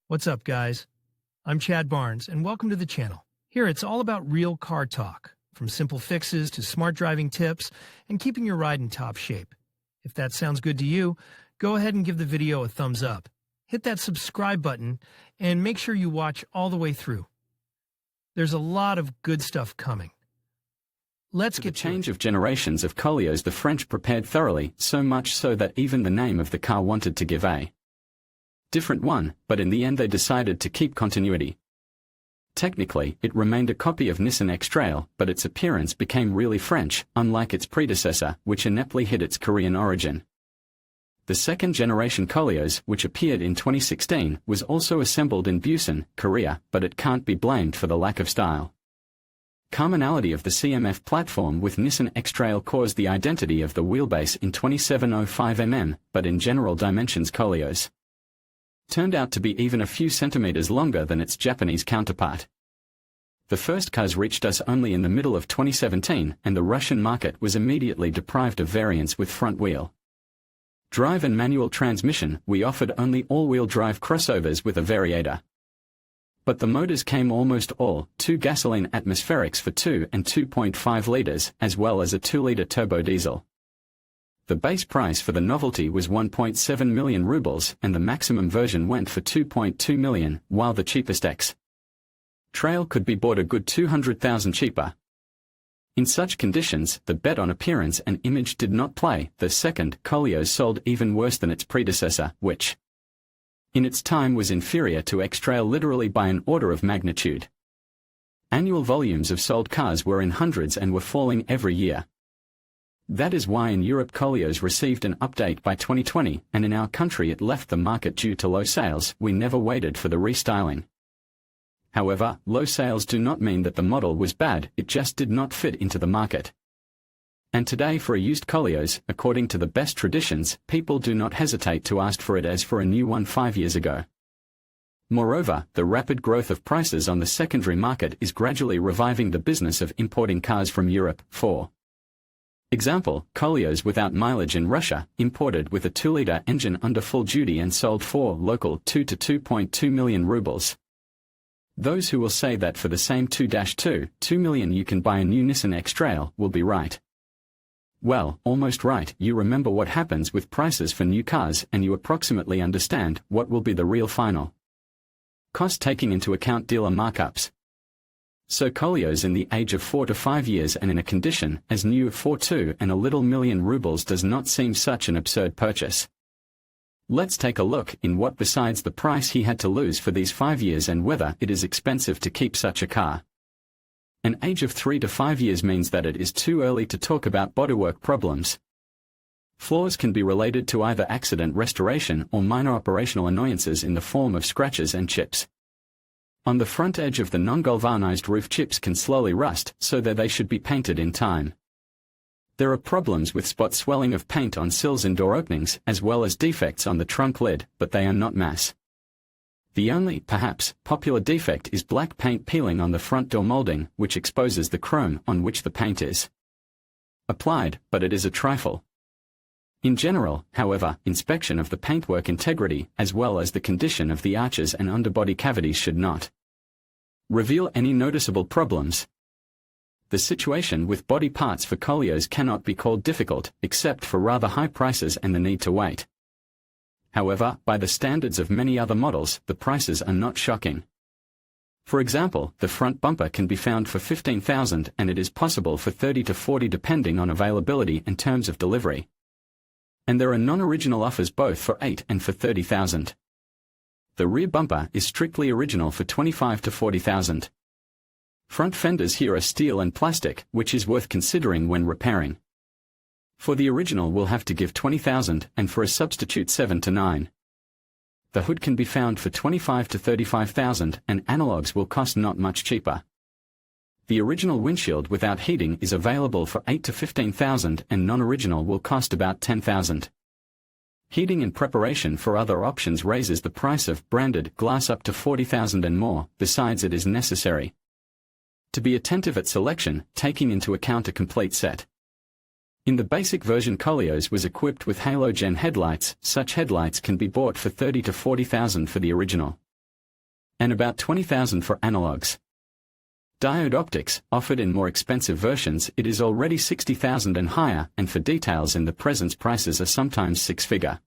What's up, guys? I'm Chad Barnes, and welcome to the channel. Here, it's all about real car talk, from simple fixes to smart driving tips and keeping your ride in top shape. If that sounds good to you, go ahead and give the video a thumbs up. Hit that subscribe button, and make sure you watch all the way through. There's a lot of good stuff coming. Let's get the change of generations of Koleos. The French prepared thoroughly, so much so that even the name of the car wanted to give a different one, but in the end they decided to keep continuity. Technically, it remained a copy of Nissan X-Trail, but its appearance became really French, unlike its predecessor, which ineptly hid its Korean origin. The second-generation Koleos, which appeared in 2016, was also assembled in Busan, Korea, but it can't be blamed for the lack of style. Commonality of the CMF platform with Nissan X-Trail caused the identity of the wheelbase in 2705 mm, but in general dimensions Koleos turned out to be even a few centimeters longer than its Japanese counterpart. The first cars reached us only in the middle of 2017, and the Russian market was immediately deprived of variants with front-wheel drive and manual transmission. We offered only all-wheel drive crossovers with a variator. But the motors came almost all, 2 gasoline atmospherics for 2 and 2.5 liters, as well as a 2-liter turbo diesel. The base price for the novelty was 1.7 million rubles, and the maximum version went for 2.2 million, while the cheapest X-Trail could be bought a good 200,000 cheaper. In such conditions, the bet on appearance and image did not play. The second Koleos sold even worse than its predecessor, which in its time was inferior to X-Trail literally by an order of magnitude. Annual volumes of sold cars were in hundreds and were falling every year. That is why in Europe Koleos received an update by 2020, and in our country it left the market due to low sales. We never waited for the restyling. However, low sales do not mean that the model was bad, it just did not fit into the market. And today for a used Koleos, according to the best traditions, people do not hesitate to ask for it as for a new one 5 years ago. Moreover, the rapid growth of prices on the secondary market is gradually reviving the business of importing cars from Europe. For example, Koleos without mileage in Russia, imported with a 2-liter engine under full duty and sold for local 2 to 2.2 million rubles. Those who will say that for the same 2-2 million you can buy a new Nissan X-Trail will be right. Well, almost right. You remember what happens with prices for new cars, and you approximately understand what will be the real final cost taking into account dealer markups. So Koleos in the age of 4 to 5 years and in a condition as new for 2 and a little million rubles does not seem such an absurd purchase. Let's take a look in what besides the price he had to lose for these 5 years and whether it is expensive to keep such a car. An age of 3 to 5 years means that it is too early to talk about bodywork problems. Flaws can be related to either accident restoration or minor operational annoyances in the form of scratches and chips. On the front edge of the non-galvanized roof, chips can slowly rust, so that they should be painted in time. There are problems with spot swelling of paint on sills and door openings, as well as defects on the trunk lid, but they are not mass. The only, perhaps, popular defect is black paint peeling on the front door molding, which exposes the chrome on which the paint is applied, but it is a trifle. In general, however, inspection of the paintwork integrity, as well as the condition of the arches and underbody cavities should not reveal any noticeable problems. The situation with body parts for Koleos cannot be called difficult, except for rather high prices and the need to wait. However, by the standards of many other models, the prices are not shocking. For example, the front bumper can be found for 15,000 and it is possible for 30 to 40 depending on availability and terms of delivery. And there are non-original offers both for 8 and for 30,000. The rear bumper is strictly original for 25 to 40,000. Front fenders here are steel and plastic, which is worth considering when repairing. For the original we'll have to give 20,000 and for a substitute 7 to 9. The hood can be found for 25 to 35,000 and analogs will cost not much cheaper. The original windshield without heating is available for 8 to 15,000 and non-original will cost about 10,000. Heating in preparation for other options raises the price of branded glass up to 40,000 and more. Besides, it is necessary to be attentive at selection, taking into account a complete set. In the basic version, Koleos was equipped with halogen headlights. Such headlights can be bought for 30 to 40,000 for the original. and about 20,000 for analogs. Diode optics, offered in more expensive versions, it is already 60,000 and higher, and for details in the presence prices are sometimes six-figure.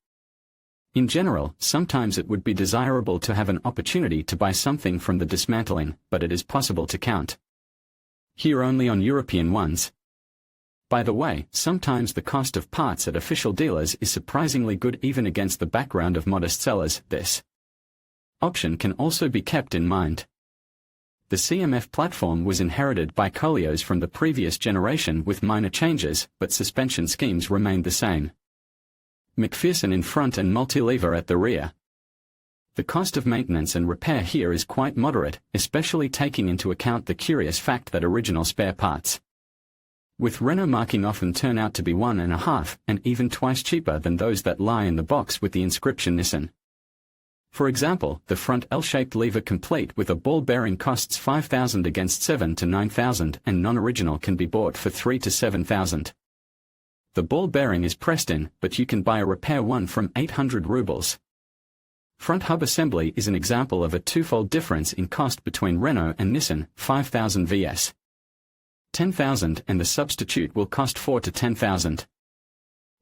In general, sometimes it would be desirable to have an opportunity to buy something from the dismantling, but it is possible to count here only on European ones. By the way, sometimes the cost of parts at official dealers is surprisingly good even against the background of modest sellers. This option can also be kept in mind. The CMF platform was inherited by Koleos from the previous generation with minor changes, but suspension schemes remained the same. McPherson in front and multi-lever at the rear. The cost of maintenance and repair here is quite moderate, especially taking into account the curious fact that original spare parts with Renault marking often turn out to be 1.5 and even twice cheaper than those that lie in the box with the inscription Nissan. For example, the front L-shaped lever complete with a ball bearing costs 5,000 against 7 to 9,000 and non-original can be bought for 3 to 7,000. The ball bearing is pressed in, but you can buy a repair one from 800 rubles. Front hub assembly is an example of a twofold difference in cost between Renault and Nissan, 5,000 vs 10,000, and the substitute will cost 4 to 10,000.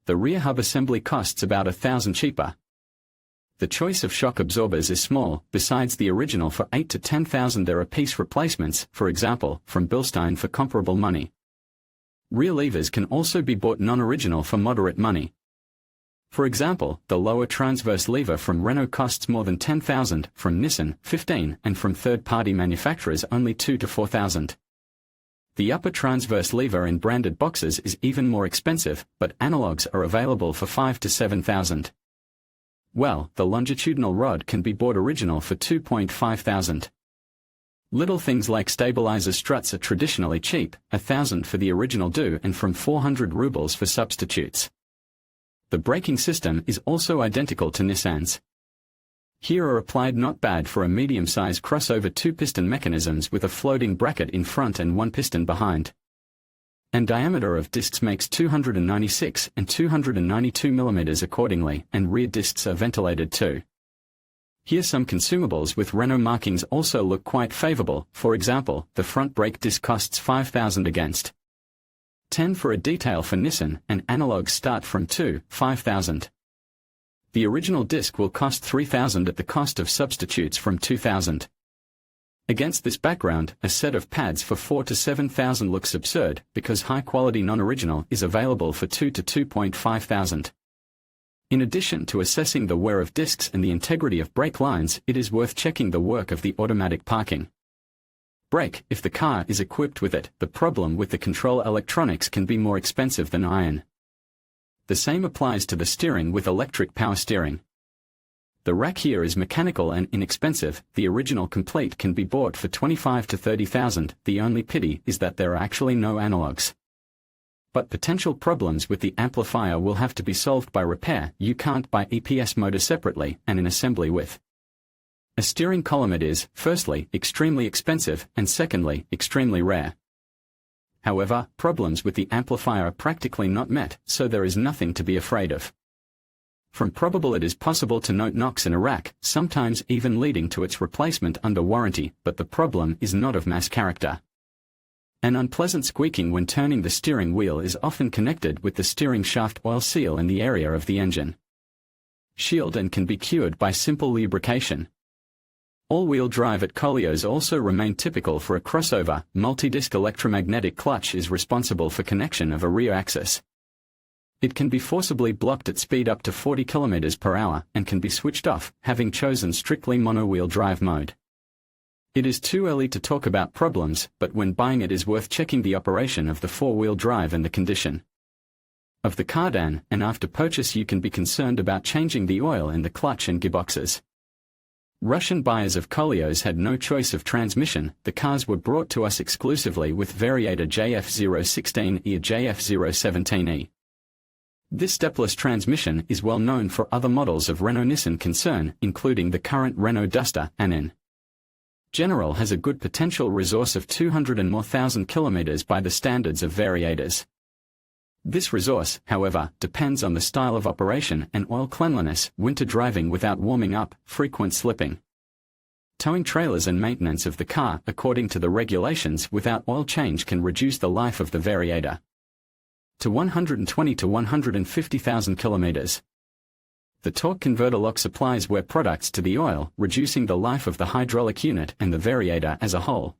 The rear hub assembly costs about 1,000 cheaper. The choice of shock absorbers is small. Besides the original for 8 to 10,000 there are piece replacements, for example, from Bilstein for comparable money. Rear levers can also be bought non-original for moderate money. For example, the lower transverse lever from Renault costs more than 10,000, from Nissan, 15, and from third-party manufacturers only 2 to 4,000. The upper transverse lever in branded boxes is even more expensive, but analogs are available for 5 to 7,000. Well, the longitudinal rod can be bought original for 2,500. Little things like stabilizer struts are traditionally cheap, 1,000 for the original do and from 400 rubles for substitutes. The braking system is also identical to Nissan's. Here are applied not bad for a medium-size crossover 2-piston mechanisms with a floating bracket in front and 1 piston behind. And diameter of discs makes 296 and 292 mm accordingly, and rear discs are ventilated too. Here some consumables with Renault markings also look quite favorable. For example, the front brake disc costs 5,000 against 10 for a detail for Nissan, and analogs start from 5,000. The original disc will cost 3,000 at the cost of substitutes from 2,000. Against this background, a set of pads for 4 to 7,000 looks absurd, because high-quality non-original is available for 2 to 2,500. In addition to assessing the wear of discs and the integrity of brake lines, it is worth checking the work of the automatic parking brake if the car is equipped with it. The problem with the control electronics can be more expensive than iron. The same applies to the steering with electric power steering. The rack here is mechanical and inexpensive. The original complete can be bought for 25 to 30,000. The only pity is that there are actually no analogs. But potential problems with the amplifier will have to be solved by repair. You can't buy EPS motor separately and in assembly with a steering column. It is, firstly, extremely expensive, and secondly, extremely rare. However, problems with the amplifier are practically not met, so there is nothing to be afraid of. From probable it is possible to note knocks in a rack, sometimes even leading to its replacement under warranty, but the problem is not of mass character. An unpleasant squeaking when turning the steering wheel is often connected with the steering shaft oil seal in the area of the engine shield and can be cured by simple lubrication. All-wheel drive at Koleos also remain typical for a crossover. Multi-disc electromagnetic clutch is responsible for connection of a rear axis. It can be forcibly blocked at speed up to 40 km per hour and can be switched off, having chosen strictly mono-wheel drive mode. It is too early to talk about problems, but when buying it is worth checking the operation of the four-wheel drive and the condition of the cardan, and after purchase you can be concerned about changing the oil in the clutch and gearboxes. Russian buyers of Koleos had no choice of transmission. The cars were brought to us exclusively with variator JF016E or JF017E. This stepless transmission is well known for other models of Renault Nissan concern, including the current Renault Duster, and in general has a good potential resource of 200 and more thousand kilometers by the standards of variators. This resource, however, depends on the style of operation and oil cleanliness, winter driving without warming up, frequent slipping, towing trailers and maintenance of the car according to the regulations without oil change can reduce the life of the variator to 120 to 150,000 kilometers. The torque converter lock supplies wear products to the oil, reducing the life of the hydraulic unit and the variator as a whole.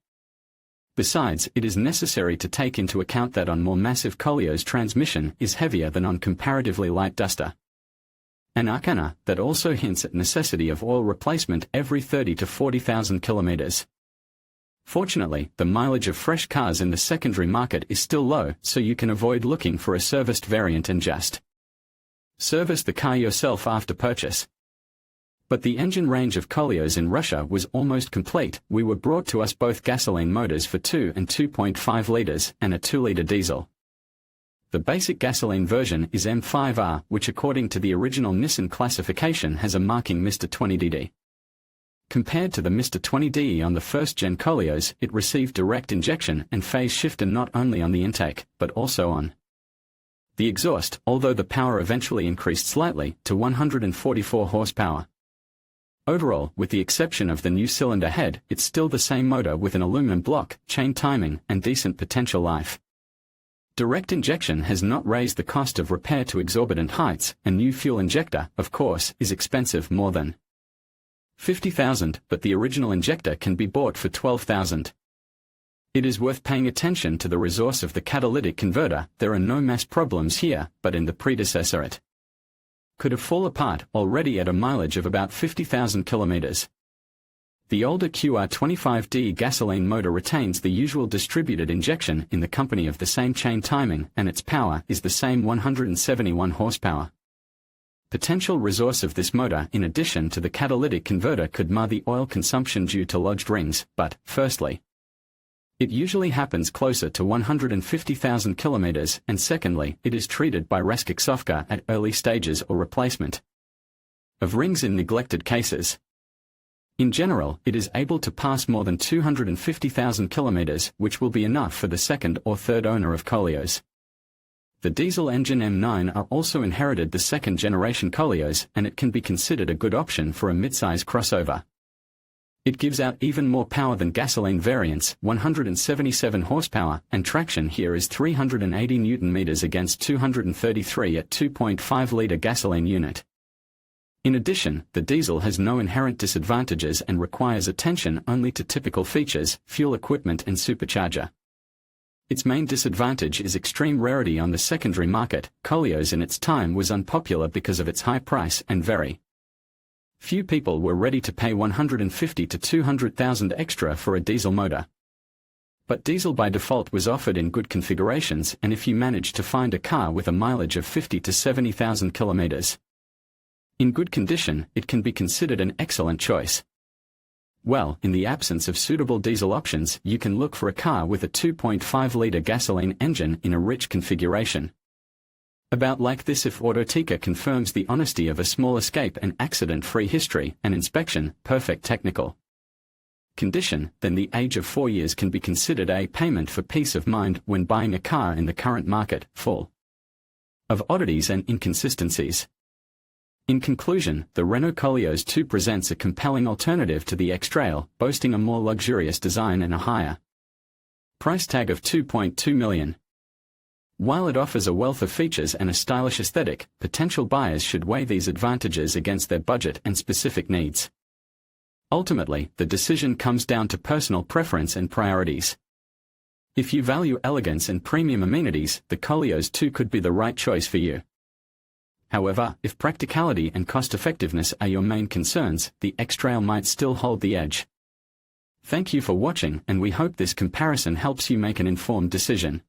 Besides, it is necessary to take into account that on more massive Koleos transmission is heavier than on comparatively light Duster. An arcana that also hints at necessity of oil replacement every 30 to 40,000 kilometers. Fortunately, the mileage of fresh cars in the secondary market is still low, so you can avoid looking for a serviced variant and just service the car yourself after purchase. But the engine range of Koleos in Russia was almost complete. We were brought to us both gasoline motors for 2 and 2.5 liters and a 2-liter diesel. The basic gasoline version is M5R, which according to the original Nissan classification has a marking Mr. 20DD. Compared to the Mr. 20DE on the first-gen Koleos, it received direct injection and phase shifter not only on the intake, but also on the exhaust, although the power eventually increased slightly to 144 horsepower. Overall, with the exception of the new cylinder head, it's still the same motor with an aluminum block, chain timing, and decent potential life. Direct injection has not raised the cost of repair to exorbitant heights, and new fuel injector, of course, is expensive, more than 50,000, but the original injector can be bought for 12,000. It is worth paying attention to the resource of the catalytic converter. There are no mass problems here, but in the predecessor it could have fallen apart already at a mileage of about 50,000 kilometers. The older QR25D gasoline motor retains the usual distributed injection in the company of the same chain timing, and its power is the same 171 horsepower. Potential resource of this motor in addition to the catalytic converter could mar the oil consumption due to lodged rings, but, firstly, it usually happens closer to 150,000 kilometers, and secondly, it is treated by Reskiksovka at early stages or replacement of rings in neglected cases. In general, it is able to pass more than 250,000 kilometers, which will be enough for the second or third owner of Koleos. The diesel engine M9 are also inherited the second-generation Koleos, and it can be considered a good option for a mid-size crossover. It gives out even more power than gasoline variants, 177 horsepower, and traction here is 380 Nm against 233 at 2.5-liter gasoline unit. In addition, the diesel has no inherent disadvantages and requires attention only to typical features, fuel equipment and supercharger. Its main disadvantage is extreme rarity on the secondary market. Koleos in its time was unpopular because of its high price and very few people were ready to pay 150 to 200,000 extra for a diesel motor. But diesel by default was offered in good configurations, and if you managed to find a car with a mileage of 50 to 70,000 kilometers in good condition, it can be considered an excellent choice. Well, in the absence of suitable diesel options, you can look for a car with a 2.5-liter gasoline engine in a rich configuration. About like this if Autoteca confirms the honesty of a small escape and accident-free history, and inspection, perfect technical condition, then the age of 4 years can be considered a payment for peace of mind when buying a car in the current market, full of oddities and inconsistencies. In conclusion, the Renault Koleos II presents a compelling alternative to the X-Trail, boasting a more luxurious design and a higher price tag of $2.2 million. While it offers a wealth of features and a stylish aesthetic, potential buyers should weigh these advantages against their budget and specific needs. Ultimately, the decision comes down to personal preference and priorities. If you value elegance and premium amenities, the Koleos II could be the right choice for you. However, if practicality and cost-effectiveness are your main concerns, the X-Trail might still hold the edge. Thank you for watching, and we hope this comparison helps you make an informed decision.